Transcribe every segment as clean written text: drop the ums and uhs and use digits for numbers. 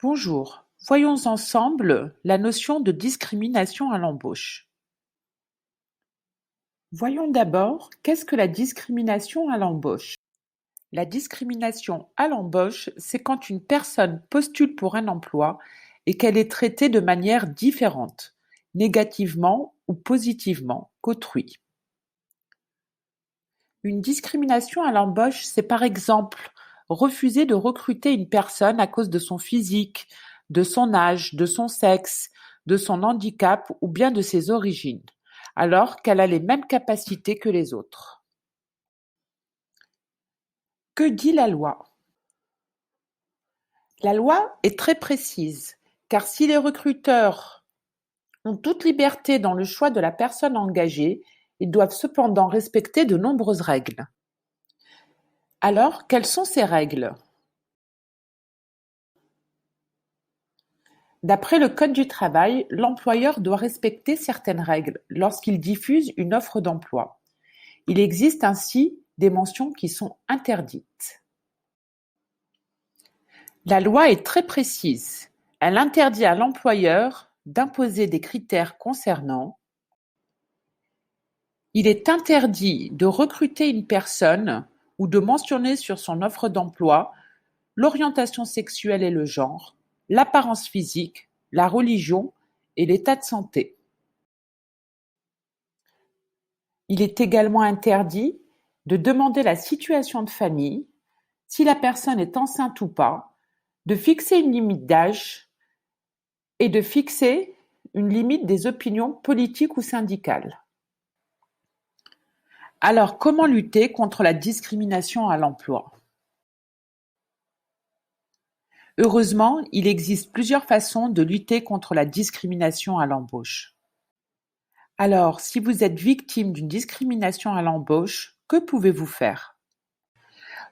Bonjour, voyons ensemble la notion de discrimination à l'embauche. Voyons d'abord qu'est-ce que la discrimination à l'embauche. La discrimination à l'embauche, c'est quand une personne postule pour un emploi et qu'elle est traitée de manière différente, négativement ou positivement qu'autrui. Une discrimination à l'embauche, c'est par exemple refuser de recruter une personne à cause de son physique, de son âge, de son sexe, de son handicap ou bien de ses origines, alors qu'elle a les mêmes capacités que les autres. Que dit la loi? La loi est très précise, car si les recruteurs ont toute liberté dans le choix de la personne engagée, ils doivent cependant respecter de nombreuses règles. Alors, quelles sont ces règles? D'après le Code du travail, l'employeur doit respecter certaines règles lorsqu'il diffuse une offre d'emploi. Il existe ainsi des mentions qui sont interdites. La loi est très précise. Elle interdit à l'employeur d'imposer des critères concernant. Il est interdit de recruter une personne ou de mentionner sur son offre d'emploi l'orientation sexuelle et le genre, l'apparence physique, la religion et l'état de santé. Il est également interdit de demander la situation de famille, si la personne est enceinte ou pas, de fixer une limite d'âge et de fixer une limite des opinions politiques ou syndicales. Alors, comment lutter contre la discrimination à l'emploi? Heureusement, il existe plusieurs façons de lutter contre la discrimination à l'embauche. Alors, si vous êtes victime d'une discrimination à l'embauche, que pouvez-vous faire?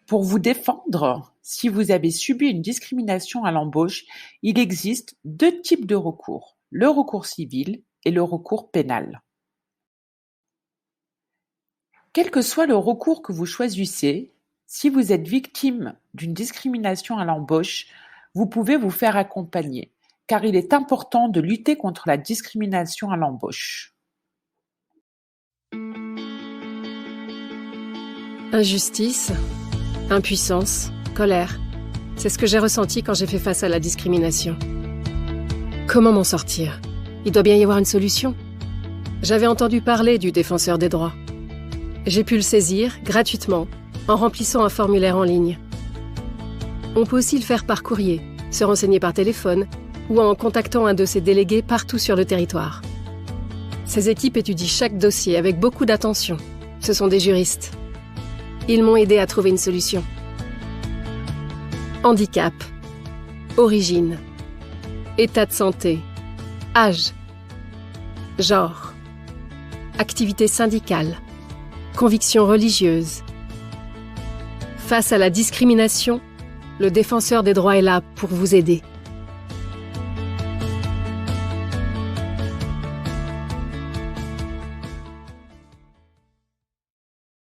Pour vous défendre, si vous avez subi une discrimination à l'embauche, il existe deux types de recours, le recours civil et le recours pénal. Quel que soit le recours que vous choisissez, si vous êtes victime d'une discrimination à l'embauche, vous pouvez vous faire accompagner, car il est important de lutter contre la discrimination à l'embauche. Injustice, impuissance, colère. C'est ce que j'ai ressenti quand j'ai fait face à la discrimination. Comment m'en sortir? Il doit bien y avoir une solution. J'avais entendu parler du défenseur des droits. J'ai pu le saisir gratuitement en remplissant un formulaire en ligne. On peut aussi le faire par courrier, se renseigner par téléphone ou en contactant un de ses délégués partout sur le territoire. Ces équipes étudient chaque dossier avec beaucoup d'attention. Ce sont des juristes. Ils m'ont aidé à trouver une solution. Handicap, origine, état de santé, âge, genre, activité syndicale, conviction religieuse. Face à la discrimination, le défenseur des droits est là pour vous aider.